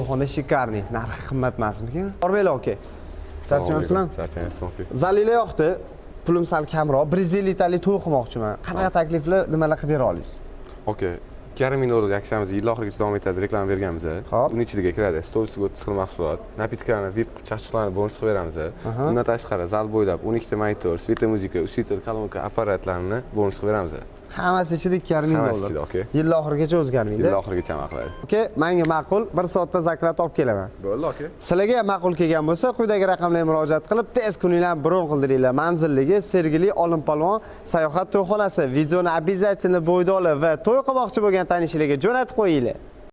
to'yxona shikarniy. Narxi qimmat emasmikan? Orbela aka. Charchamayapsizlar? Charchamayapsiz, aka. Zalila yoqdi. Pulim sal kamroq. 150 litalik to'y qilmoqchiman. Qanaqa takliflar, nimalar qilib bera olasiz? Aka, 2,5 ming dollarlik aksiyamiz yil oxirigacha davom etadi, reklama berganmiz. Uning ichiga kiradi. Stol ustiga 30 xil mahsulot, napitklarni, VIP chaqchuqlarni bonus qilib beramiz. Bundan tashqari zal bo'ylab 12 ta monitor, svetli muzika, ushitel, kolonka apparatlarini bonus qilib beramiz. Hammasi ichida 2,5 ming Hammasi dollar. ichida, aka. Yil oxirigacha o'zgarmaydi. Yil oxirigacha amal qiladi. Aka, menga ma'qul, 1 soatda zakrat olib kelaman. Bo'ldi, aka. Sizlarga ham ma'qul kelgan bo'lsa, quyidagi raqamlarga murojaat qilib, tez kuninglarni bron qildiringlar. Manzilligi Sergeli Olimpolvon sayohat to'yxonasi. Videoni обязательно bo'yda olib va to'y qilmoqchi bo'lgan tanishlarga jo'natib qo'yinglar.